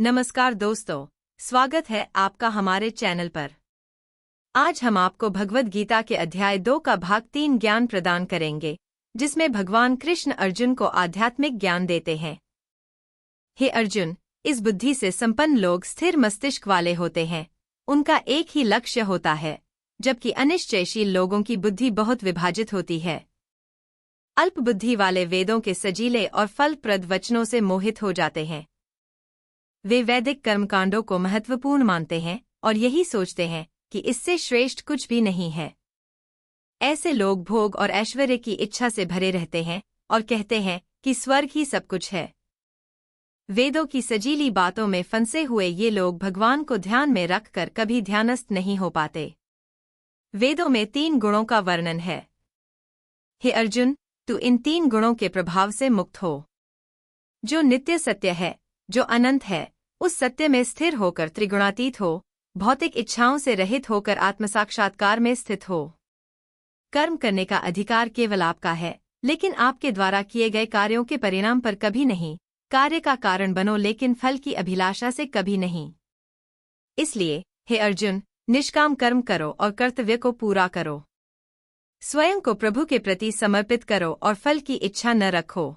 नमस्कार दोस्तों, स्वागत है आपका हमारे चैनल पर। आज हम आपको भगवद गीता के अध्याय 2 का भाग 3 ज्ञान प्रदान करेंगे, जिसमें भगवान कृष्ण अर्जुन को आध्यात्मिक ज्ञान देते हैं। हे अर्जुन, इस बुद्धि से संपन्न लोग स्थिर मस्तिष्क वाले होते हैं। उनका एक ही लक्ष्य होता है, जबकि अनिश्चयशील लोगों की बुद्धि बहुत विभाजित होती है। अल्प बुद्धि वाले वेदों के सजीले और फलप्रद वचनों से मोहित हो जाते हैं। वे वैदिक कर्मकांडों को महत्वपूर्ण मानते हैं और यही सोचते हैं कि इससे श्रेष्ठ कुछ भी नहीं है। ऐसे लोग भोग और ऐश्वर्य की इच्छा से भरे रहते हैं और कहते हैं कि स्वर्ग ही सब कुछ है। वेदों की सजीली बातों में फंसे हुए ये लोग भगवान को ध्यान में रखकर कभी ध्यानस्थ नहीं हो पाते। वेदों में 3 गुणों का वर्णन है। हे अर्जुन, तू इन 3 गुणों के प्रभाव से मुक्त हो। जो नित्य सत्य है, जो अनंत है, उस सत्य में स्थिर होकर त्रिगुणातीत हो, भौतिक इच्छाओं से रहित होकर आत्मसाक्षात्कार में स्थित हो। कर्म करने का अधिकार केवल आपका है, लेकिन आपके द्वारा किए गए कार्यों के परिणाम पर कभी नहीं। कार्य का कारण बनो, लेकिन फल की अभिलाषा से कभी नहीं। इसलिए हे अर्जुन, निष्काम कर्म करो और कर्तव्य को पूरा करो। स्वयं को प्रभु के प्रति समर्पित करो और फल की इच्छा न रखो।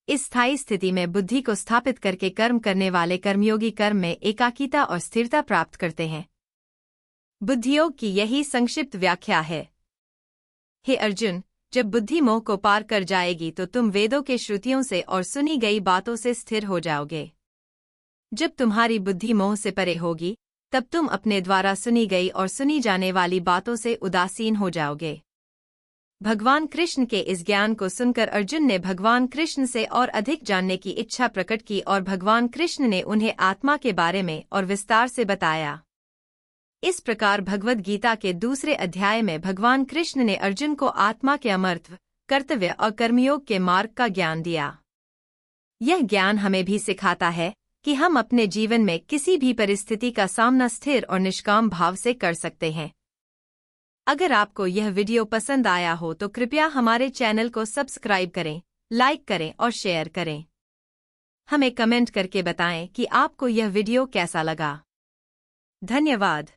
इस स्थायी स्थिति में बुद्धि को स्थापित करके कर्म करने वाले कर्मयोगी कर्म में एकाकीता और स्थिरता प्राप्त करते हैं। बुद्धियोग की यही संक्षिप्त व्याख्या है। हे अर्जुन, जब बुद्धि मोह को पार कर जाएगी तो तुम वेदों के श्रुतियों से और सुनी गई बातों से स्थिर हो जाओगे। जब तुम्हारी बुद्धि मोह से परे होगी, तब तुम अपने द्वारा सुनी गई और सुनी जाने वाली बातों से उदासीन हो जाओगे। भगवान कृष्ण के इस ज्ञान को सुनकर अर्जुन ने भगवान कृष्ण से और अधिक जानने की इच्छा प्रकट की और भगवान कृष्ण ने उन्हें आत्मा के बारे में और विस्तार से बताया। इस प्रकार भगवद गीता के दूसरे अध्याय में भगवान कृष्ण ने अर्जुन को आत्मा के अमरत्व, कर्तव्य और कर्मयोग के मार्ग का ज्ञान दिया। यह ज्ञान हमें भी सिखाता है कि हम अपने जीवन में किसी भी परिस्थिति का सामना स्थिर और निष्काम भाव से कर सकते हैं। अगर आपको यह वीडियो पसंद आया हो तो कृपया हमारे चैनल को सब्सक्राइब करें, लाइक करें और शेयर करें। हमें कमेंट करके बताएं कि आपको यह वीडियो कैसा लगा। धन्यवाद।